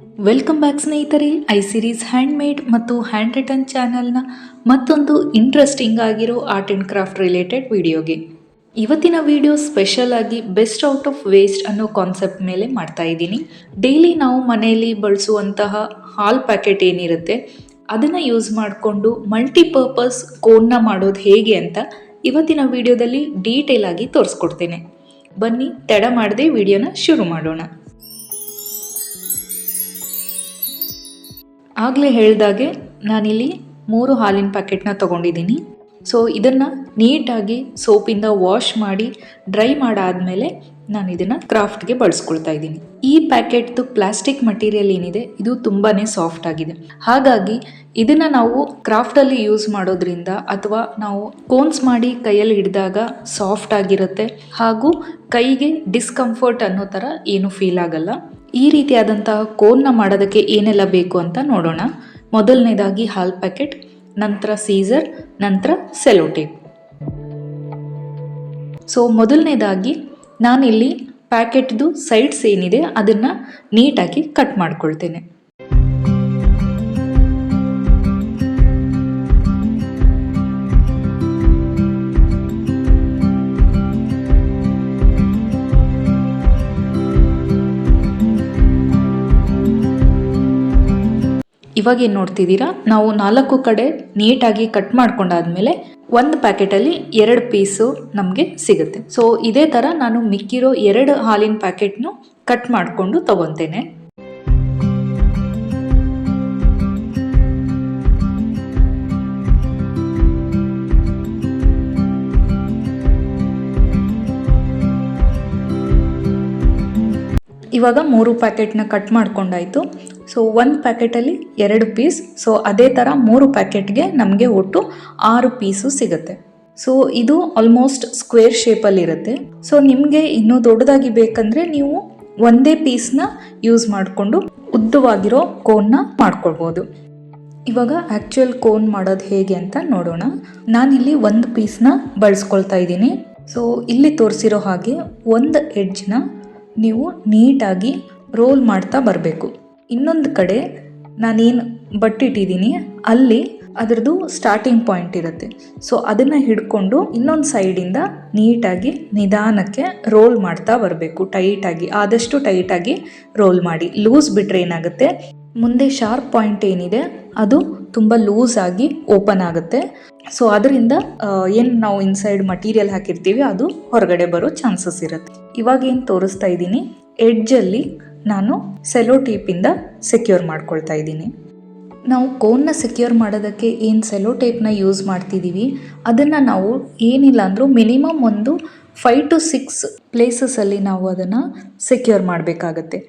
Welcome back ಸ್ನೇಹಿತರೆ, I series handmade ಮತ್ತು hand return ಚಾನಲ್ನ ಮತ್ತೊಂದು ಇಂಟ್ರೆಸ್ಟಿಂಗ್ ಆಗಿರೋ ಆರ್ಟ್ ಆ್ಯಂಡ್ ಕ್ರಾಫ್ಟ್ ರಿಲೇಟೆಡ್ ವಿಡಿಯೋಗೆ. ಇವತ್ತಿನ ವಿಡಿಯೋ ಸ್ಪೆಷಲ್ ಆಗಿ ಬೆಸ್ಟ್ ಔಟ್ ಆಫ್ ವೇಸ್ಟ್ ಅನ್ನೋ ಕಾನ್ಸೆಪ್ಟ್ ಮೇಲೆ ಮಾಡ್ತಾ ಇದ್ದೀನಿ. ಡೈಲಿ ನಾವು ಮನೆಯಲ್ಲಿ ಬಳಸುವಂತಹ ಹಾಲ್ ಪ್ಯಾಕೆಟ್ ಏನಿರುತ್ತೆ ಅದನ್ನು ಯೂಸ್ ಮಾಡಿಕೊಂಡು ಮಲ್ಟಿಪರ್ಪಸ್ ಕೋನ್ನ ಮಾಡೋದು ಹೇಗೆ ಅಂತ ಇವತ್ತಿನ ವಿಡಿಯೋದಲ್ಲಿ ಡೀಟೇಲ್ ಆಗಿ ತೋರಿಸ್ಕೊಡ್ತೇನೆ. ಬನ್ನಿ ತಡ ಮಾಡದೆ ವಿಡಿಯೋನ ಶುರು ಮಾಡೋಣ. ಆಗಲೇ ಹೇಳಿದಾಗೆ ನಾನಿಲ್ಲಿ 3 ಹಾಲಿನ ಪ್ಯಾಕೆಟ್ನ ತೊಗೊಂಡಿದ್ದೀನಿ. ಸೊ ಇದನ್ನು ನೀಟಾಗಿ ಸೋಪಿಂದ ವಾಶ್ ಮಾಡಿ ಡ್ರೈ ಮಾಡಾದಮೇಲೆ ನಾನು ಇದನ್ನು ಕ್ರಾಫ್ಟ್ಗೆ ಬಳಸ್ಕೊಳ್ತಾ ಇದ್ದೀನಿ. ಈ ಪ್ಯಾಕೆಟ್ದು ಪ್ಲಾಸ್ಟಿಕ್ ಮಟೀರಿಯಲ್ ಏನಿದೆ ಇದು ತುಂಬಾ ಸಾಫ್ಟ್ ಆಗಿದೆ. ಹಾಗಾಗಿ ಇದನ್ನು ನಾವು ಕ್ರಾಫ್ಟಲ್ಲಿ ಯೂಸ್ ಮಾಡೋದ್ರಿಂದ ಅಥವಾ ನಾವು ಕೋನ್ಸ್ ಮಾಡಿ ಕೈಯಲ್ಲಿ ಹಿಡಿದಾಗ ಸಾಫ್ಟ್ ಆಗಿರುತ್ತೆ ಹಾಗೂ ಕೈಗೆ ಡಿಸ್ಕಂಫರ್ಟ್ ಅನ್ನೋ ಥರ ಏನು ಫೀಲ್ ಆಗಲ್ಲ. ಈ ರೀತಿಯಾದಂತಹ ಕೋನ್ನ ಮಾಡೋದಕ್ಕೆ ಏನೆಲ್ಲ ಬೇಕು ಅಂತ ನೋಡೋಣ. ಮೊದಲನೇದಾಗಿ ಹಾಲ್ ಪ್ಯಾಕೆಟ್, ನಂತರ ಸೀಸರ್, ನಂತರ ಸೆಲೋ ಟೇಪ್. ಸೊ ಮೊದಲನೇದಾಗಿ ನಾನಿಲ್ಲಿ ಪ್ಯಾಕೆಟ್ದು ಸೈಡ್ಸ್ ಏನಿದೆ ಅದನ್ನು ನೀಟಾಗಿ ಕಟ್ ಮಾಡ್ಕೊಳ್ತೇನೆ. ಇವಾಗ ಏನು ನೋಡ್ತಿದ್ದೀರಾ, ನಾವು 4 ಕಡೆ ನೀಟಾಗಿ ಕಟ್ ಮಾಡ್ಕೊಂಡಾದ್ಮೇಲೆ ಒಂದು ಪ್ಯಾಕೆಟಲ್ಲಿ 2 ಪೀಸು ನಮಗೆ ಸಿಗುತ್ತೆ. ಸೊ ಇದೇ ಥರ ನಾನು ಮಿಕ್ಕಿರೋ 2 ಹಾಲಿನ ಪ್ಯಾಕೆಟ್ನು ಕಟ್ ಮಾಡಿಕೊಂಡು ತಗೊತೇನೆ. ಇವಾಗ 3 ಪ್ಯಾಕೆಟ್ನ ಕಟ್ ಮಾಡ್ಕೊಂಡಾಯಿತು. ಸೊ 1 ಪ್ಯಾಕೆಟಲ್ಲಿ 2 ಪೀಸ್. ಸೊ ಅದೇ ಥರ 3 ಪ್ಯಾಕೆಟ್ಗೆ ನಮಗೆ ಒಟ್ಟು 6 ಪೀಸು ಸಿಗುತ್ತೆ. ಸೊ ಇದು ಆಲ್ಮೋಸ್ಟ್ ಸ್ಕ್ವೇರ್ ಶೇಪಲ್ಲಿರುತ್ತೆ. ಸೊ ನಿಮಗೆ ಇನ್ನೂ ದೊಡ್ಡದಾಗಿ ಬೇಕಂದರೆ ನೀವು ಒಂದೇ ಪೀಸ್ನ ಯೂಸ್ ಮಾಡಿಕೊಂಡು ಉದ್ದವಾಗಿರೋ ಕೋನ್ನ ಮಾಡ್ಕೊಳ್ಬೋದು. ಇವಾಗ ಆ್ಯಕ್ಚುಯಲ್ ಕೋನ್ ಮಾಡೋದು ಹೇಗೆ ಅಂತ ನೋಡೋಣ. ನಾನಿಲ್ಲಿ 1 ಪೀಸ್ನ ಬಳಸ್ಕೊಳ್ತಾ ಇದ್ದೀನಿ. ಸೊ ಇಲ್ಲಿ ತೋರಿಸಿರೋ ಹಾಗೆ ಒಂದು ಎಡ್ಜ್ನ ನೀವು ನೀಟಾಗಿ ರೋಲ್ ಮಾಡ್ತಾ ಬರಬೇಕು. ಇನ್ನೊಂದು ಕಡೆ ನಾನೇನು ಬಟ್ಟಿಟ್ಟಿದ್ದೀನಿ ಅಲ್ಲಿ ಅದರದ್ದು ಸ್ಟಾರ್ಟಿಂಗ್ ಪಾಯಿಂಟ್ ಇರುತ್ತೆ. ಸೊ ಅದನ್ನು ಹಿಡ್ಕೊಂಡು ಇನ್ನೊಂದು ಸೈಡಿಂದ ನೀಟಾಗಿ ನಿಧಾನಕ್ಕೆ ರೋಲ್ ಮಾಡ್ತಾ ಬರಬೇಕು. ಟೈಟಾಗಿ, ಆದಷ್ಟು ಟೈಟಾಗಿ ರೋಲ್ ಮಾಡಿ. ಲೂಸ್ ಬಿಟ್ಟರೆ ಏನಾಗುತ್ತೆ, ಮುಂದೆ ಶಾರ್ಪ್ ಪಾಯಿಂಟ್ ಏನಿದೆ ಅದು ತುಂಬ ಲೂಸ್ ಆಗಿ ಓಪನ್ ಆಗುತ್ತೆ. ಸೊ ಅದರಿಂದ ಏನು ನಾವು ಇನ್ಸೈಡ್ ಮಟೀರಿಯಲ್ ಹಾಕಿರ್ತೀವಿ ಅದು ಹೊರಗಡೆ ಬರೋ ಚಾನ್ಸಸ್ ಇರುತ್ತೆ. ಇವಾಗ ಏನು ತೋರಿಸ್ತಾ ಇದ್ದೀನಿ, ಎಡ್ಜಲ್ಲಿ ನಾನು ಸೆಲೋ ಟೇಪಿಂದ ಸೆಕ್ಯೂರ್ ಮಾಡ್ಕೊಳ್ತಾ ಇದ್ದೀನಿ. ನಾವು ಕೋನ್ನ ಸೆಕ್ಯೂರ್ ಮಾಡೋದಕ್ಕೆ ಏನು ಸೆಲೋ ಟೇಪ್ನ ಯೂಸ್ ಮಾಡ್ತಿದ್ದೀವಿ ಅದನ್ನು ನಾವು ಏನಿಲ್ಲ ಅಂದರೂ ಮಿನಿಮಮ್ ಒಂದು 5 to 6 ಪ್ಲೇಸಸಲ್ಲಿ ನಾವು ಅದನ್ನು ಸೆಕ್ಯೂರ್ ಮಾಡಬೇಕಾಗತ್ತೆ.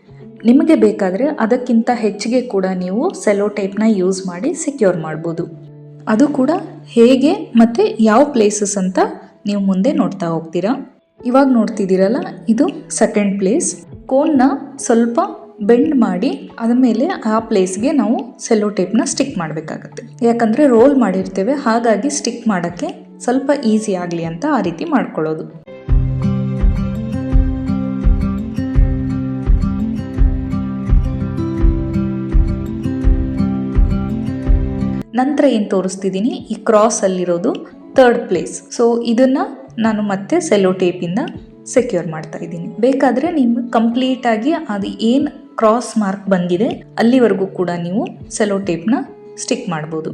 ನಿಮಗೆ ಬೇಕಾದರೆ ಅದಕ್ಕಿಂತ ಹೆಚ್ಚಿಗೆ ಕೂಡ ನೀವು ಸೆಲೋ ಟೇಪ್ನ ಯೂಸ್ ಮಾಡಿ ಸೆಕ್ಯೂರ್ ಮಾಡ್ಬೋದು. ಅದು ಕೂಡ ಹೇಗೆ ಮತ್ತು ಯಾವ ಪ್ಲೇಸಸ್ ಅಂತ ನೀವು ಮುಂದೆ ನೋಡ್ತಾ ಹೋಗ್ತೀರಾ. ಇವಾಗ ನೋಡ್ತಿದ್ದೀರಲ್ಲ, ಇದು ಸೆಕೆಂಡ್ ಪ್ಲೇಸ್. ಕೋನ್ನ ಸ್ವಲ್ಪ ಬೆಂಡ್ ಮಾಡಿ ಆದಮೇಲೆ ಆ ಪ್ಲೇಸ್ಗೆ ನಾವು ಸೆಲೋ ಟೇಪ್ನ ಸ್ಟಿಕ್ ಮಾಡಬೇಕಾಗತ್ತೆ. ಯಾಕಂದರೆ ರೋಲ್ ಮಾಡಿರ್ತೇವೆ, ಹಾಗಾಗಿ ಸ್ಟಿಕ್ ಮಾಡೋಕ್ಕೆ ಸ್ವಲ್ಪ ಈಸಿ ಆಗಲಿ ಅಂತ ಆ ರೀತಿ ಮಾಡ್ಕೊಳ್ಳೋದು. ನಂತರ ಏನು ತೋರಿಸ್ತಿದ್ದೀನಿ, ಈ ಕ್ರಾಸಲ್ಲಿರೋದು 3rd ಪ್ಲೇಸ್. ಸೊ ಇದನ್ನು ನಾನು ಮತ್ತೆ ಸೆಲೋ ಟೇಪಿಂದ ಸೆಕ್ಯೂರ್ ಮಾಡ್ತಾ ಇದ್ದೀನಿ. ಬೇಕಾದರೆ ನಿಮ್ಗೆ ಕಂಪ್ಲೀಟಾಗಿ ಅದು ಏನು ಕ್ರಾಸ್ ಮಾರ್ಕ್ ಬಂದಿದೆ ಅಲ್ಲಿವರೆಗೂ ಕೂಡ ನೀವು ಸೆಲೋ ಟೇಪ್ನ ಸ್ಟಿಕ್ ಮಾಡ್ಬೋದು.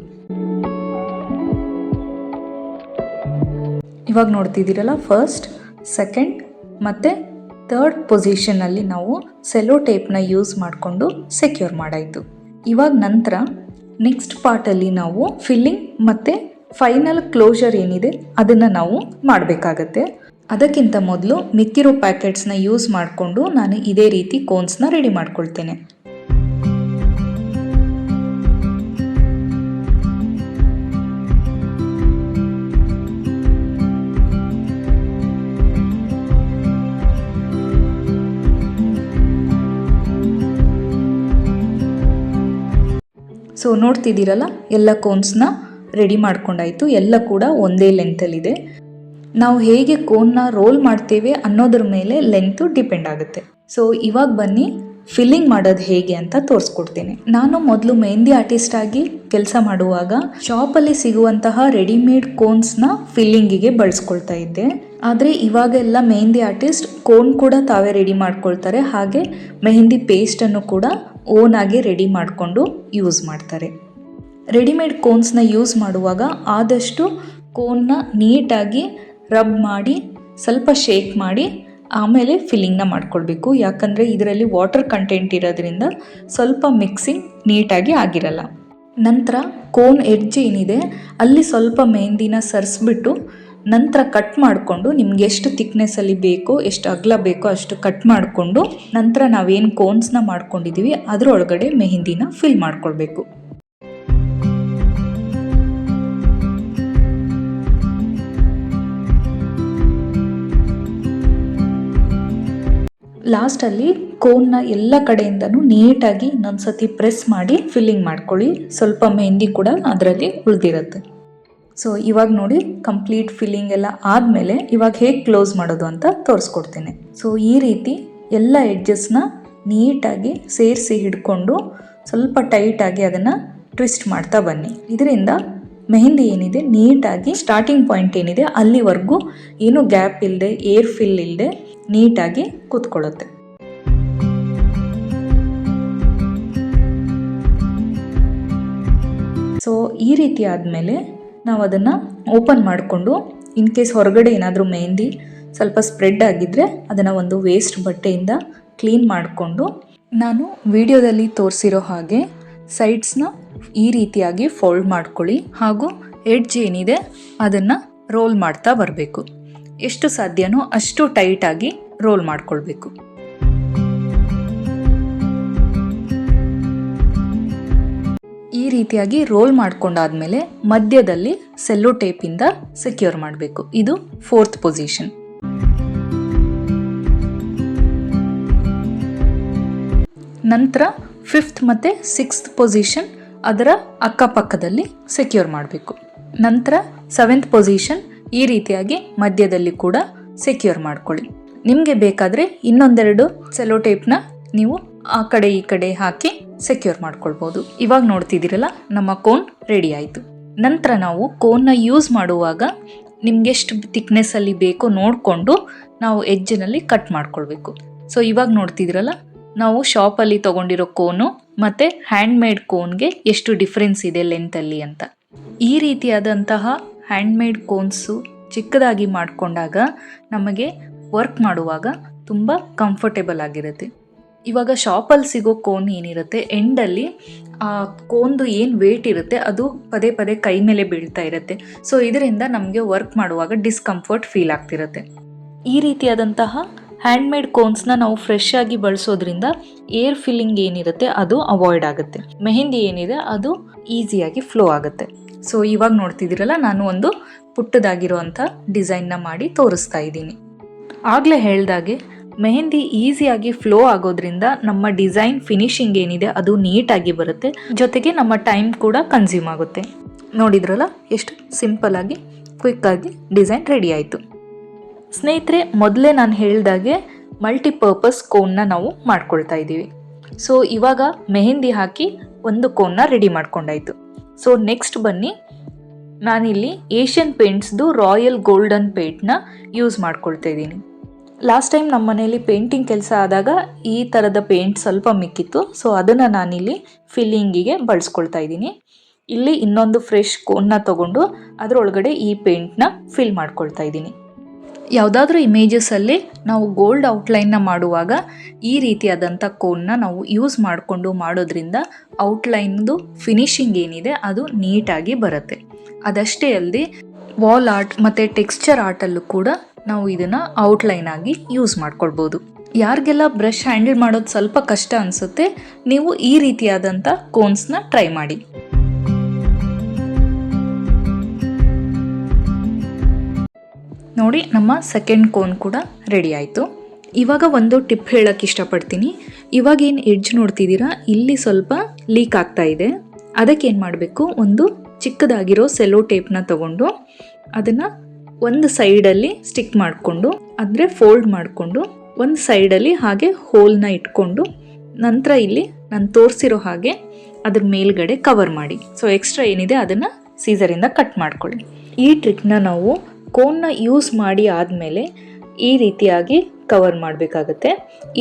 ಇವಾಗ ನೋಡ್ತಿದ್ದೀರಲ್ಲ, ಫಸ್ಟ್, ಸೆಕೆಂಡ್ ಮತ್ತು 3rd ಪೊಸಿಷನಲ್ಲಿ ನಾವು ಸೆಲೋ ಟೇಪ್ನ ಯೂಸ್ ಮಾಡಿಕೊಂಡು ಸೆಕ್ಯೂರ್ ಮಾಡಾಯಿತು. ಇವಾಗ ನಂತರ ನೆಕ್ಸ್ಟ್ ಪಾರ್ಟಲ್ಲಿ ನಾವು ಫಿಲ್ಲಿಂಗ್ ಮತ್ತು ಫೈನಲ್ ಕ್ಲೋಜರ್ ಏನಿದೆ ಅದನ್ನು ನಾವು ಮಾಡಬೇಕಾಗತ್ತೆ. ಅದಕ್ಕಿಂತ ಮೊದಲು ಮಿಕ್ಕಿರೋ ಪ್ಯಾಕೆಟ್ಸ್ನ ಯೂಸ್ ಮಾಡಿಕೊಂಡು ನಾನು ಇದೇ ರೀತಿ ಕೋನ್ಸ್ನ ರೆಡಿ ಮಾಡ್ಕೊಳ್ತೇನೆ. ಸೊ ನೋಡ್ತಿದ್ದೀರಲ್ಲ, ಎಲ್ಲ ಕೋನ್ಸ್ನ ರೆಡಿ ಮಾಡ್ಕೊಂಡಾಯಿತು. ಎಲ್ಲ ಕೂಡ ಒಂದೇ ಲೆಂತಲ್ಲಿದೆ. ನಾವು ಹೇಗೆ ಕೋನ್ನ ರೋಲ್ ಮಾಡ್ತೇವೆ ಅನ್ನೋದ್ರ ಮೇಲೆ ಲೆಂತು ಡಿಪೆಂಡ್ ಆಗುತ್ತೆ. ಸೊ ಇವಾಗ ಬನ್ನಿ ಫಿಲ್ಲಿಂಗ್ ಮಾಡೋದು ಹೇಗೆ ಅಂತ ತೋರಿಸ್ಕೊಡ್ತೀನಿ. ನಾನು ಮೊದಲು ಮೆಹಂದಿ ಆರ್ಟಿಸ್ಟ್ ಆಗಿ ಕೆಲಸ ಮಾಡುವಾಗ ಶಾಪಲ್ಲಿ ಸಿಗುವಂತಹ ರೆಡಿಮೇಡ್ ಕೋನ್ಸ್ನ ಫಿಲ್ಲಿಂಗಿಗೆ ಬಳಸ್ಕೊಳ್ತಾ ಇದ್ದೆ. ಆದರೆ ಇವಾಗೆಲ್ಲ ಮೆಹಂದಿ ಆರ್ಟಿಸ್ಟ್ ಕೋನ್ ಕೂಡ ತಾವೇ ರೆಡಿ ಮಾಡ್ಕೊಳ್ತಾರೆ, ಹಾಗೆ ಮೆಹಂದಿ ಪೇಸ್ಟನ್ನು ಕೂಡ ಓನ್ ಆಗಿ ರೆಡಿ ಮಾಡಿಕೊಂಡು ಯೂಸ್ ಮಾಡ್ತಾರೆ. ರೆಡಿಮೇಡ್ ಕೋನ್ಸ್ನ ಯೂಸ್ ಮಾಡುವಾಗ ಆದಷ್ಟು ಕೋನ್ನ ನೀಟಾಗಿ ರಬ್ ಮಾಡಿ ಸ್ವಲ್ಪ ಶೇಕ್ ಮಾಡಿ ಆಮೇಲೆ ಫಿಲ್ಲಿಂಗ್ನ ಮಾಡ್ಕೊಳ್ಬೇಕು. ಯಾಕಂದರೆ ಇದರಲ್ಲಿ ವಾಟರ್ ಕಂಟೆಂಟ್ ಇರೋದ್ರಿಂದ ಸ್ವಲ್ಪ ಮಿಕ್ಸಿಂಗ್ ನೀಟಾಗಿ ಆಗಿರಲ್ಲ. ನಂತರ ಕೋನ್ ಎಡ್ಜ್ ಏನಿದೆ ಅಲ್ಲಿ ಸ್ವಲ್ಪ ಮೆಹಂದಿನ ಸರಿಸ್ಬಿಟ್ಟು ನಂತರ ಕಟ್ ಮಾಡಿಕೊಂಡು ನಿಮ್ಗೆ ಎಷ್ಟು ಥಿಕ್ನೆಸ್ಸಲ್ಲಿ ಬೇಕೋ ಎಷ್ಟು ಅಗಲ ಬೇಕೋ ಅಷ್ಟು ಕಟ್ ಮಾಡಿಕೊಂಡು ನಂತರ ನಾವೇನು ಕೋನ್ಸ್ನ ಮಾಡ್ಕೊಂಡಿದ್ದೀವಿ ಅದರೊಳಗಡೆ ಮೆಹಂದಿನ ಫಿಲ್ ಮಾಡ್ಕೊಳ್ಬೇಕು. ಲಾಸ್ಟಲ್ಲಿ ಕೋನ್ನ ಎಲ್ಲ ಕಡೆಯಿಂದನೂ ನೀಟಾಗಿ ಇನ್ನೊಂದ್ಸತಿ ಪ್ರೆಸ್ ಮಾಡಿ ಫಿಲ್ಲಿಂಗ್ ಮಾಡ್ಕೊಳ್ಳಿ. ಸ್ವಲ್ಪ ಮೆಹಂದಿ ಕೂಡ ಅದರಲ್ಲಿ ಉಳಿದಿರುತ್ತೆ. ಸೊ ಇವಾಗ ನೋಡಿ ಕಂಪ್ಲೀಟ್ ಫಿಲ್ಲಿಂಗ್ ಎಲ್ಲ ಆದಮೇಲೆ ಇವಾಗ ಹೇಗೆ ಕ್ಲೋಸ್ ಮಾಡೋದು ಅಂತ ತೋರಿಸ್ಕೊಡ್ತೀನಿ. ಸೊ ಈ ರೀತಿ ಎಲ್ಲ ಎಡ್ಜಸ್ನ ನೀಟಾಗಿ ಸೇರಿಸಿ ಹಿಡ್ಕೊಂಡು ಸ್ವಲ್ಪ ಟೈಟಾಗಿ ಅದನ್ನು ಟ್ವಿಸ್ಟ್ ಮಾಡ್ತಾ ಬನ್ನಿ. ಇದರಿಂದ ಮೆಹಂದಿ ಏನಿದೆ ನೀಟಾಗಿ ಸ್ಟಾರ್ಟಿಂಗ್ ಪಾಯಿಂಟ್ ಏನಿದೆ ಅಲ್ಲಿವರೆಗೂ ಏನು ಗ್ಯಾಪ್ ಇಲ್ಲದೆ ಏರ್ ಫಿಲ್ ಇಲ್ಲದೆ ನೀಟಾಗಿ ಕೂತ್ಕೊಳ್ಳುತ್ತೆ. ಸೊ ಈ ರೀತಿ ಆದಮೇಲೆ ನಾವು ಅದನ್ನು ಓಪನ್ ಮಾಡಿಕೊಂಡು ಇನ್ ಕೇಸ್ ಹೊರಗಡೆ ಏನಾದರೂ ಮೆಹಂದಿ ಸ್ವಲ್ಪ ಸ್ಪ್ರೆಡ್ ಆಗಿದ್ದರೆ ಅದನ್ನು ಒಂದು ವೇಸ್ಟ್ ಬಟ್ಟೆಯಿಂದ ಕ್ಲೀನ್ ಮಾಡಿಕೊಂಡು ನಾನು ವಿಡಿಯೋದಲ್ಲಿ ತೋರಿಸಿರೋ ಹಾಗೆ ಸೈಡ್ಸ್ನ ಈ ರೀತಿಯಾಗಿ ಫೋಲ್ಡ್ ಮಾಡ್ಕೊಳ್ಳಿ. ಹಾಗೂ ಎಡ್ಜ್ ಏನಿದೆ ಅದನ್ನು ರೋಲ್ ಮಾಡ್ತಾ ಬರಬೇಕು. ಎಷ್ಟು ಸಾಧ್ಯನೋ ಅಷ್ಟು ಟೈಟಾಗಿ ರೋಲ್ ಮಾಡ್ಕೊಳ್ಬೇಕು. ಈ ರೀತಿಯಾಗಿ ರೋಲ್ ಮಾಡ್ಕೊಂಡಾದ್ಮೇಲೆ ಮಧ್ಯದಲ್ಲಿ ಸೆಲ್ಲೋ ಟೇಪಿಂದ ಸೆಕ್ಯೂರ್ ಮಾಡಬೇಕು. ಇದು 4th ಪೊಸಿಷನ್. ನಂತರ 5th ಮತ್ತು 6th ಪೊಸಿಷನ್ ಅದರ ಅಕ್ಕಪಕ್ಕದಲ್ಲಿ ಸೆಕ್ಯೂರ್ ಮಾಡಬೇಕು. ನಂತರ 7th ಪೊಸಿಷನ್ ಈ ರೀತಿಯಾಗಿ ಮಧ್ಯದಲ್ಲಿ ಕೂಡ ಸೆಕ್ಯೂರ್ ಮಾಡ್ಕೊಳ್ಳಿ. ನಿಮಗೆ ಬೇಕಾದರೆ ಇನ್ನೊಂದೆರಡು ಸೆಲ್ಲೋ ಟೇಪ್ನ ನೀವು ಆ ಕಡೆ ಈ ಕಡೆ ಹಾಕಿ ಸೆಕ್ಯೂರ್ ಮಾಡ್ಕೊಳ್ಬೋದು. ಇವಾಗ ನೋಡ್ತಿದ್ದೀರಲ್ಲ ನಮ್ಮ ಕೋನ್ ರೆಡಿ ಆಯಿತು. ನಂತರ ನಾವು ಕೋನ್ನ ಯೂಸ್ ಮಾಡುವಾಗ ನಿಮ್ಗೆಷ್ಟು ಥಿಕ್ನೆಸ್ಸಲ್ಲಿ ಬೇಕೋ ನೋಡಿಕೊಂಡು ನಾವು ಎಡ್ಜ್ನಲ್ಲಿ ಕಟ್ ಮಾಡ್ಕೊಳ್ಬೇಕು. ಸೊ ಇವಾಗ ನೋಡ್ತಿದ್ದೀರಲ್ಲ ನಾವು ಶಾಪಲ್ಲಿ ತೊಗೊಂಡಿರೋ ಕೋನು ಮತ್ತು ಹ್ಯಾಂಡ್ಮೇಡ್ ಕೋನ್ಗೆ ಎಷ್ಟು ಡಿಫ್ರೆನ್ಸ್ ಇದೆ ಲೆಂತಲ್ಲಿ ಅಂತ. ಈ ರೀತಿಯಾದಂತಹ ಹ್ಯಾಂಡ್ಮೇಡ್ ಕೋನ್ಸು ಚಿಕ್ಕದಾಗಿ ಮಾಡಿಕೊಂಡಾಗ ನಮಗೆ ವರ್ಕ್ ಮಾಡುವಾಗ ತುಂಬ ಕಂಫರ್ಟೇಬಲ್ ಆಗಿರುತ್ತೆ. ಇವಾಗ ಶಾಪಲ್ಲಿ ಸಿಗೋ ಕೋನ್ ಏನಿರುತ್ತೆ ಎಂಡಲ್ಲಿ ಆ ಕೋನ್ದು ಏನು ವೇಟ್ ಇರುತ್ತೆ ಅದು ಪದೇ ಪದೇ ಕೈ ಮೇಲೆ ಬೀಳ್ತಾ ಇರುತ್ತೆ. ಸೊ ಇದರಿಂದ ನಮಗೆ ವರ್ಕ್ ಮಾಡುವಾಗ ಡಿಸ್ಕಂಫರ್ಟ್ ಫೀಲ್ ಆಗ್ತಿರುತ್ತೆ. ಈ ರೀತಿಯಾದಂತಹ ಹ್ಯಾಂಡ್ಮೇಡ್ ಕೋನ್ಸ್ನ ನಾವು ಫ್ರೆಶ್ ಆಗಿ ಬಳಸೋದ್ರಿಂದ ಏರ್ ಫಿಲ್ಲಿಂಗ್ ಏನಿರುತ್ತೆ ಅದು ಅವಾಯ್ಡ್ ಆಗುತ್ತೆ. ಮೆಹಂದಿ ಏನಿದೆ ಅದು ಈಸಿಯಾಗಿ ಫ್ಲೋ ಆಗುತ್ತೆ. ಸೊ ಇವಾಗ ನೋಡ್ತಿದ್ದೀರಲ್ಲ ನಾನು ಒಂದು ಪುಟ್ಟದಾಗಿರುವಂಥ ಡಿಸೈನ್ನ ಮಾಡಿ ತೋರಿಸ್ತಾ ಇದ್ದೀನಿ. ಆಗಲೇ ಹೇಳ್ದಾಗೆ ಮೆಹಂದಿ ಈಸಿಯಾಗಿ ಫ್ಲೋ ಆಗೋದ್ರಿಂದ ನಮ್ಮ ಡಿಸೈನ್ ಫಿನಿಶಿಂಗ್ ಏನಿದೆ ಅದು ನೀಟಾಗಿ ಬರುತ್ತೆ, ಜೊತೆಗೆ ನಮ್ಮ ಟೈಮ್ ಕೂಡ ಕನ್ಸ್ಯೂಮ್ ಆಗುತ್ತೆ. ನೋಡಿದ್ರಲ್ಲ ಎಷ್ಟು ಸಿಂಪಲ್ ಆಗಿ ಕ್ವಿಕ್ಕಾಗಿ ಡಿಸೈನ್ ರೆಡಿ ಆಯಿತು. ಸ್ನೇಹಿತರೆ, ಮೊದಲೇ ನಾನು ಹೇಳ್ದಾಗೆ ಮಲ್ಟಿಪರ್ಪಸ್ ಕೋನ್ನ ನಾವು ಮಾಡ್ಕೊಳ್ತಾ ಇದ್ದೀವಿ. ಸೊ ಇವಾಗ ಮೆಹಂದಿ ಹಾಕಿ ಒಂದು ಕೋನ್ನ ರೆಡಿ ಮಾಡ್ಕೊಂಡಾಯಿತು. ಸೊ ನೆಕ್ಸ್ಟ್ ಬನ್ನಿ, ನಾನಿಲ್ಲಿ ಏಷ್ಯನ್ ಪೇಂಟ್ಸ್ದು ರಾಯಲ್ ಗೋಲ್ಡನ್ ಪೇಂಟ್ನ ಯೂಸ್ ಮಾಡ್ಕೊಳ್ತಾ ಇದ್ದೀನಿ. ಲಾಸ್ಟ್ ಟೈಮ್ ನಮ್ಮ ಮನೇಲಿ ಪೇಂಟಿಂಗ್ ಕೆಲಸ ಆದಾಗ ಈ ಥರದ ಪೇಂಟ್ ಸ್ವಲ್ಪ ಮಿಕ್ಕಿತ್ತು. ಸೊ ಅದನ್ನು ನಾನಿಲ್ಲಿ ಫಿಲ್ಲಿಂಗಿಗೆ ಬಳಸ್ಕೊಳ್ತಾ ಇದ್ದೀನಿ. ಇಲ್ಲಿ ಇನ್ನೊಂದು ಫ್ರೆಶ್ ಕೋನ್ನ ತೊಗೊಂಡು ಅದರೊಳಗಡೆ ಈ ಪೇಂಟ್ನ ಫಿಲ್ ಮಾಡ್ಕೊಳ್ತಾ ಇದ್ದೀನಿ. ಯಾವುದಾದ್ರೂ ಇಮೇಜಸಲ್ಲಿ ನಾವು ಗೋಲ್ಡ್ ಔಟ್ಲೈನ್ನ ಮಾಡುವಾಗ ಈ ರೀತಿಯಾದಂಥ ಕೋನ್ನ ನಾವು ಯೂಸ್ ಮಾಡಿಕೊಂಡು ಮಾಡೋದ್ರಿಂದ ಔಟ್ಲೈನ್ದು ಫಿನಿಶಿಂಗ್ ಏನಿದೆ ಅದು ನೀಟಾಗಿ ಬರುತ್ತೆ. ಅದಷ್ಟೇ ಅಲ್ಲದೆ ವಾಲ್ ಆರ್ಟ್ ಮತ್ತು ಟೆಕ್ಸ್ಚರ್ ಆರ್ಟಲ್ಲೂ ಕೂಡ ನಾವು ಇದನ್ನು ಔಟ್ಲೈನ್ ಆಗಿ ಯೂಸ್ ಮಾಡ್ಕೊಳ್ಬೋದು. ಯಾರಿಗೆಲ್ಲ ಬ್ರಷ್ ಹ್ಯಾಂಡಲ್ ಮಾಡೋದು ಸ್ವಲ್ಪ ಕಷ್ಟ ಅನಿಸುತ್ತೆ, ನೀವು ಈ ರೀತಿಯಾದಂಥ ಕೋನ್ಸ್ನ ಟ್ರೈ ಮಾಡಿ. ನೋಡಿ, ನಮ್ಮ ಸೆಕೆಂಡ್ ಕೋನ್ ಕೂಡ ರೆಡಿ ಆಯಿತು. ಇವಾಗ ಒಂದು ಟಿಪ್ ಹೇಳೋಕ್ಕೆ ಇಷ್ಟಪಡ್ತೀನಿ. ಇವಾಗ ಏನು ಎಡ್ಜ್ ನೋಡ್ತಿದ್ದೀರಾ, ಇಲ್ಲಿ ಸ್ವಲ್ಪ ಲೀಕ್ ಆಗ್ತಾ ಇದೆ. ಅದಕ್ಕೆ ಏನು ಮಾಡಬೇಕು, ಒಂದು ಚಿಕ್ಕದಾಗಿರೋ ಸೆಲ್ಲೋ ಟೇಪ್ನ ತಗೊಂಡು ಅದನ್ನು ಒಂದು ಸೈಡಲ್ಲಿ ಸ್ಟಿಕ್ ಮಾಡಿಕೊಂಡು ಅಂದರೆ ಫೋಲ್ಡ್ ಮಾಡಿಕೊಂಡು ಒಂದು ಸೈಡಲ್ಲಿ ಹಾಗೆ ಹೋಲ್ನ ಇಟ್ಕೊಂಡು ನಂತರ ಇಲ್ಲಿ ನಾನು ತೋರಿಸಿರೋ ಹಾಗೆ ಅದ್ರ ಮೇಲ್ಗಡೆ ಕವರ್ ಮಾಡಿ. ಸೊ ಎಕ್ಸ್ಟ್ರಾ ಏನಿದೆ ಅದನ್ನು ಸೀಸರಿಂದ ಕಟ್ ಮಾಡ್ಕೊಳ್ಳಿ. ಈ ಟ್ರಿಕ್ನ ನಾವು ಕೋನ್ನ ಯೂಸ್ ಮಾಡಿ ಆದಮೇಲೆ ಈ ರೀತಿಯಾಗಿ ಕವರ್ ಮಾಡಬೇಕಾಗತ್ತೆ.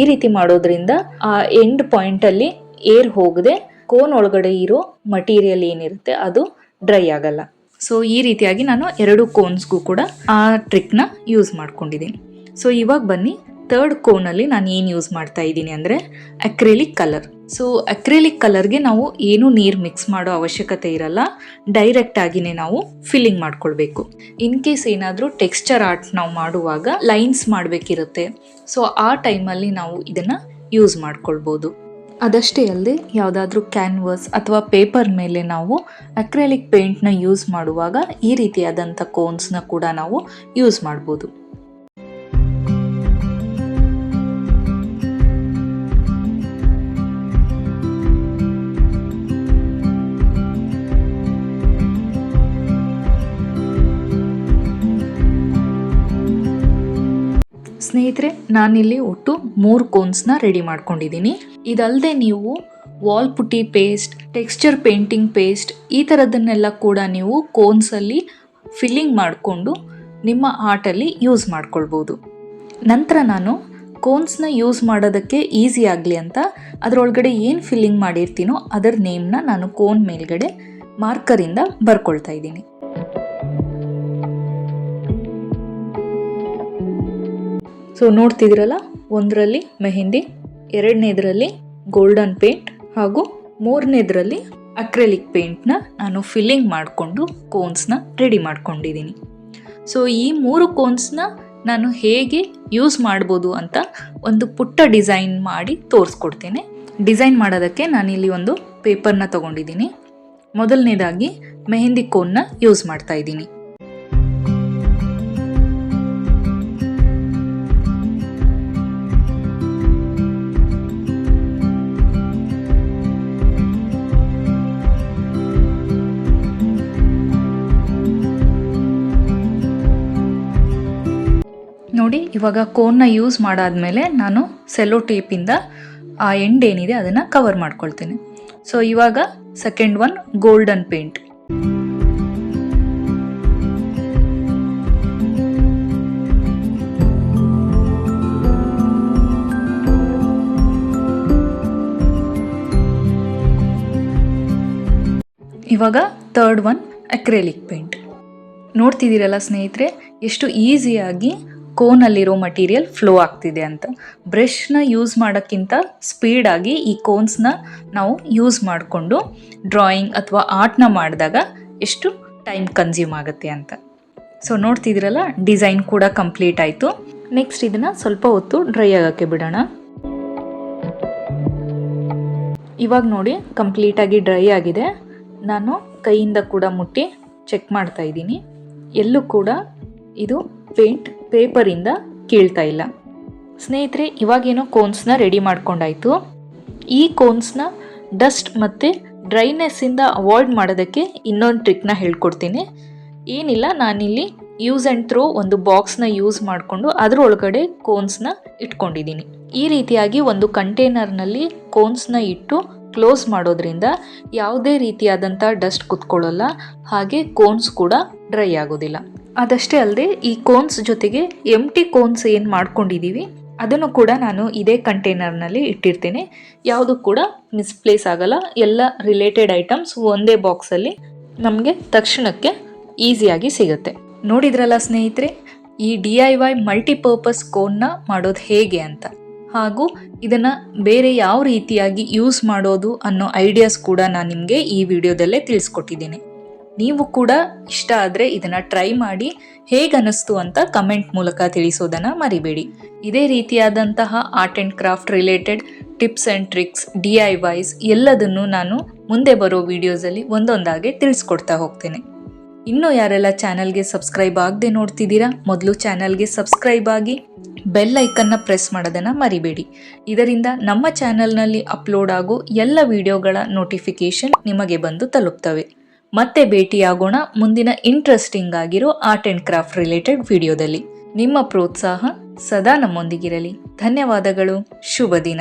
ಈ ರೀತಿ ಮಾಡೋದ್ರಿಂದ ಆ ಎಂಡ್ ಪಾಯಿಂಟಲ್ಲಿ ಏರ್ ಹೋಗದೆ ಕೋನ್ ಒಳಗಡೆ ಇರೋ ಮಟೀರಿಯಲ್ ಏನಿರುತ್ತೆ ಅದು ಡ್ರೈ ಆಗಲ್ಲ. ಸೊ ಈ ರೀತಿಯಾಗಿ ನಾನು 2 ಕೋನ್ಸ್ಗೂ ಕೂಡ ಆ ಟ್ರಿಕ್ನ ಯೂಸ್ ಮಾಡ್ಕೊಂಡಿದ್ದೀನಿ. ಸೊ ಇವಾಗ ಬನ್ನಿ ಥರ್ಡ್ ಕೋನಲ್ಲಿ ನಾನು ಏನು ಯೂಸ್ ಮಾಡ್ತಾ ಇದ್ದೀನಿ ಅಂದರೆ ಅಕ್ರಿಲಿಕ್ ಕಲರ್. ಸೊ ಅಕ್ರಿಲಿಕ್ ಕಲರ್ಗೆ ನಾವು ಏನೂ ನೀರು ಮಿಕ್ಸ್ ಮಾಡೋ ಅವಶ್ಯಕತೆ ಇರಲ್ಲ, ಡೈರೆಕ್ಟ್ ಆಗಿನೇ ನಾವು ಫಿಲ್ಲಿಂಗ್ ಮಾಡ್ಕೊಳ್ಬೇಕು. ಇನ್ ಕೇಸ್ ಏನಾದರೂ ಟೆಕ್ಸ್ಚರ್ ಆರ್ಟ್ ನಾವು ಮಾಡುವಾಗ ಲೈನ್ಸ್ ಮಾಡಬೇಕಿರುತ್ತೆ, ಸೊ ಆ ಟೈಮಲ್ಲಿ ನಾವು ಇದನ್ನು ಯೂಸ್ ಮಾಡ್ಕೊಳ್ಬೋದು. ಅದಷ್ಟೇ ಅಲ್ಲದೆ ಯಾವುದಾದ್ರೂ ಕ್ಯಾನ್ವಸ್ ಅಥವಾ ಪೇಪರ್ ಮೇಲೆ ನಾವು ಅಕ್ರಿಲಿಕ್ ಪೇಂಟ್ನ ಯೂಸ್ ಮಾಡುವಾಗ ಈ ರೀತಿಯಾದಂಥ ಕೋನ್ಸ್ನ ಕೂಡ ನಾವು ಯೂಸ್ ಮಾಡ್ಬೋದು. ಸ್ನೇಹಿತರೆ, ನಾನಿಲ್ಲಿ ಒಟ್ಟು 3 ಕೋನ್ಸ್ನ ರೆಡಿ ಮಾಡ್ಕೊಂಡಿದ್ದೀನಿ. ಇದಲ್ಲದೆ ನೀವು ವಾಲ್ ಪುಟ್ಟಿ ಪೇಸ್ಟ್, ಟೆಕ್ಸ್ಚರ್ ಪೇಂಟಿಂಗ್ ಪೇಸ್ಟ್ ಈ ಥರದನ್ನೆಲ್ಲ ಕೂಡ ನೀವು ಕೋನ್ಸಲ್ಲಿ ಫಿಲ್ಲಿಂಗ್ ಮಾಡಿಕೊಂಡು ನಿಮ್ಮ ಆರ್ಟಲ್ಲಿ ಯೂಸ್ ಮಾಡ್ಕೊಳ್ಬೋದು. ನಂತರ ನಾನು ಕೋನ್ಸ್ನ ಯೂಸ್ ಮಾಡೋದಕ್ಕೆ ಈಸಿ ಆಗಲಿ ಅಂತ ಅದರೊಳಗಡೆ ಏನು ಫಿಲ್ಲಿಂಗ್ ಮಾಡಿರ್ತೀನೋ ಅದರ ನೇಮ್ನ ನಾನು ಕೋನ್ ಮೇಲ್ಗಡೆ ಮಾರ್ಕರಿಂದ ಬರ್ಕೊಳ್ತಾ ಇದ್ದೀನಿ. ಸೊ ನೋಡ್ತಿದ್ದೀರಲ್ಲ, ಒಂದರಲ್ಲಿ ಮೆಹಂದಿ, ಎರಡನೇದರಲ್ಲಿ ಗೋಲ್ಡನ್ ಪೇಂಟ್ ಹಾಗೂ ಮೂರನೇದರಲ್ಲಿ ಅಕ್ರೆಲಿಕ್ ಪೇಂಟ್ನ ನಾನು ಫಿಲ್ಲಿಂಗ್ ಮಾಡಿಕೊಂಡು ಕೋನ್ಸ್ನ ರೆಡಿ ಮಾಡ್ಕೊಂಡಿದ್ದೀನಿ. ಸೊ ಈ 3 ಕೋನ್ಸ್ನ ನಾನು ಹೇಗೆ ಯೂಸ್ ಮಾಡ್ಬೋದು ಅಂತ ಒಂದು ಪುಟ್ಟ ಡಿಸೈನ್ ಮಾಡಿ ತೋರಿಸ್ಕೊಡ್ತೇನೆ. ಡಿಸೈನ್ ಮಾಡೋದಕ್ಕೆ ನಾನಿಲ್ಲಿ ಒಂದು ಪೇಪರ್ನ ತೊಗೊಂಡಿದ್ದೀನಿ. ಮೊದಲನೇದಾಗಿ ಮೆಹಂದಿ ಕೋನ್ನ ಯೂಸ್ ಮಾಡ್ತಾ ಇದ್ದೀನಿ. ನೋಡಿ, ಇವಾಗ ಕೋನ್ನ ಯೂಸ್ ಮಾಡಾದ್ಮೇಲೆ ನಾನು ಸೆಲ್ಲೋ ಟೇಪಿಂದ ಆ ಎಂಡ್ ಏನಿದೆ ಅದನ್ನು ಕವರ್ ಮಾಡ್ಕೊಳ್ತೇನೆ. ಸೊ ಇವಾಗ ಸೆಕೆಂಡ್ ಒನ್ ಗೋಲ್ಡನ್ ಪೇಂಟ್. ಇವಾಗ ಥರ್ಡ್ ಒನ್ ಅಕ್ರೆಲಿಕ್ ಪೇಂಟ್. ನೋಡ್ತಿದ್ದೀರಲ್ಲ ಸ್ನೇಹಿತರೆ, ಎಷ್ಟು ಈಸಿಯಾಗಿ ಕೋನಲ್ಲಿರೋ ಮಟೀರಿಯಲ್ ಫ್ಲೋ ಆಗ್ತಿದೆ ಅಂತ. ಬ್ರಷ್ನ ಯೂಸ್ ಮಾಡೋಕ್ಕಿಂತ ಸ್ಪೀಡಾಗಿ ಈ ಕೋನ್ಸ್ನ ನಾವು ಯೂಸ್ ಮಾಡಿಕೊಂಡು ಡ್ರಾಯಿಂಗ್ ಅಥವಾ ಆರ್ಟ್ನ ಮಾಡಿದಾಗ ಎಷ್ಟು ಟೈಮ್ ಕನ್ಸ್ಯೂಮ್ ಆಗುತ್ತೆ ಅಂತ. ಸೊ ನೋಡ್ತಿದ್ದೀರಲ್ಲ, ಡಿಸೈನ್ ಕೂಡ ಕಂಪ್ಲೀಟ್ ಆಯಿತು. ನೆಕ್ಸ್ಟ್ ಇದನ್ನು ಸ್ವಲ್ಪ ಹೊತ್ತು ಡ್ರೈ ಆಗೋಕ್ಕೆ ಬಿಡೋಣ. ಇವಾಗ ನೋಡಿ ಕಂಪ್ಲೀಟಾಗಿ ಡ್ರೈ ಆಗಿದೆ. ನಾನು ಕೈಯಿಂದ ಕೂಡ ಮುಟ್ಟಿ ಚೆಕ್ ಮಾಡ್ತಾ ಇದ್ದೀನಿ. ಎಲ್ಲೂ ಕೂಡ ಇದು ಪೇಂಟ್ ಪೇಪರಿಂದ ಕೀಳ್ತಾ ಇಲ್ಲ. ಸ್ನೇಹಿತರೆ, ಇವಾಗೇನೋ ಕೋನ್ಸ್ನ ರೆಡಿ ಮಾಡ್ಕೊಂಡಾಯಿತು. ಈ ಕೋನ್ಸ್ನ ಡಸ್ಟ್ ಮತ್ತು ಡ್ರೈನೆಸ್ಸಿಂದ ಅವಾಯ್ಡ್ ಮಾಡೋದಕ್ಕೆ ಇನ್ನೊಂದು ಟ್ರಿಕ್ನ ಹೇಳ್ಕೊಡ್ತೀನಿ. ಏನಿಲ್ಲ, ನಾನಿಲ್ಲಿ ಯೂಸ್ ಆ್ಯಂಡ್ ಥ್ರೋ ಒಂದು ಬಾಕ್ಸ್ನ ಯೂಸ್ ಮಾಡಿಕೊಂಡು ಅದರೊಳಗಡೆ ಕೋನ್ಸ್ನ ಇಟ್ಕೊಂಡಿದ್ದೀನಿ. ಈ ರೀತಿಯಾಗಿ ಒಂದು ಕಂಟೈನರ್ನಲ್ಲಿ ಕೋನ್ಸ್ನ ಇಟ್ಟು ಕ್ಲೋಸ್ ಮಾಡೋದ್ರಿಂದ ಯಾವುದೇ ರೀತಿಯಾದಂಥ ಡಸ್ಟ್ ಕುತ್ಕೊಳ್ಳಲ್ಲ, ಹಾಗೆ ಕೋನ್ಸ್ ಕೂಡ ಡ್ರೈ ಆಗೋದಿಲ್ಲ. ಅದಷ್ಟೇ ಅಲ್ಲದೆ ಈ ಕೋನ್ಸ್ ಜೊತೆಗೆ ಎಂಟಿ ಕೋನ್ಸ್ ಏನು ಮಾಡ್ಕೊಂಡಿದ್ದೀವಿ ಅದನ್ನು ಕೂಡ ನಾನು ಇದೇ ಕಂಟೈನರ್ನಲ್ಲಿ ಇಟ್ಟಿರ್ತೇನೆ. ಯಾವುದು ಕೂಡ ಮಿಸ್ಪ್ಲೇಸ್ ಆಗಲ್ಲ. ಎಲ್ಲ ರಿಲೇಟೆಡ್ ಐಟಮ್ಸ್ ಒಂದೇ ಬಾಕ್ಸಲ್ಲಿ ನಮಗೆ ತಕ್ಷಣಕ್ಕೆ ಈಸಿಯಾಗಿ ಸಿಗುತ್ತೆ. ನೋಡಿದ್ರಲ್ಲ ಸ್ನೇಹಿತರೆ, ಈ DIY ಮಲ್ಟಿಪರ್ಪಸ್ ಕೋನ್ನ ಮಾಡೋದು ಹೇಗೆ ಅಂತ, ಹಾಗೂ ಇದನ್ನು ಬೇರೆ ಯಾವ ರೀತಿಯಾಗಿ ಯೂಸ್ ಮಾಡೋದು ಅನ್ನೋ ಐಡಿಯಾಸ್ ಕೂಡ ನಾನು ನಿಮಗೆ ಈ ವಿಡಿಯೋದಲ್ಲೇ ತಿಳಿಸ್ಕೊಟ್ಟಿದ್ದೀನಿ. ನೀವು ಕೂಡ ಇಷ್ಟ ಆದರೆ ಇದನ್ನು ಟ್ರೈ ಮಾಡಿ ಹೇಗೆ ಅನ್ನಿಸ್ತು ಅಂತ ಕಮೆಂಟ್ ಮೂಲಕ ತಿಳಿಸೋದನ್ನು ಮರಿಬೇಡಿ. ಇದೇ ರೀತಿಯಾದಂತಹ art and craft related tips and tricks, DIYs ಎಲ್ಲದನ್ನು ನಾನು ಮುಂದೆ ಬರೋ ವಿಡಿಯೋಸಲ್ಲಿ ಒಂದೊಂದಾಗೆ ತಿಳಿಸ್ಕೊಡ್ತಾ ಹೋಗ್ತೇನೆ. ಇನ್ನೂ ಯಾರೆಲ್ಲ ಚಾನಲ್ಗೆ ಸಬ್ಸ್ಕ್ರೈಬ್ ಆಗದೆ ನೋಡ್ತಿದ್ದೀರಾ, ಮೊದಲು ಚಾನಲ್ಗೆ ಸಬ್ಸ್ಕ್ರೈಬ್ ಆಗಿ ಬೆಲ್ ಐಕನ್ನ ಪ್ರೆಸ್ ಮಾಡೋದನ್ನು ಮರಿಬೇಡಿ. ಇದರಿಂದ ನಮ್ಮ ಚಾನಲ್ನಲ್ಲಿ ಅಪ್ಲೋಡ್ ಆಗೋ ಎಲ್ಲ ವಿಡಿಯೋಗಳ ನೋಟಿಫಿಕೇಷನ್ ನಿಮಗೆ ಬಂದು ತಲುಪ್ತವೆ. ಮತ್ತೆ ಭೇಟಿಯಾಗೋಣ ಮುಂದಿನ ಇಂಟ್ರೆಸ್ಟಿಂಗ್ ಆಗಿರೋ ಆರ್ಟ್ ಆ್ಯಂಡ್ ಕ್ರಾಫ್ಟ್ ರಿಲೇಟೆಡ್ ವಿಡಿಯೋದಲ್ಲಿ. ನಿಮ್ಮ ಪ್ರೋತ್ಸಾಹ ಸದಾ ನಮ್ಮೊಂದಿಗಿರಲಿ. ಧನ್ಯವಾದಗಳು. ಶುಭ ದಿನ.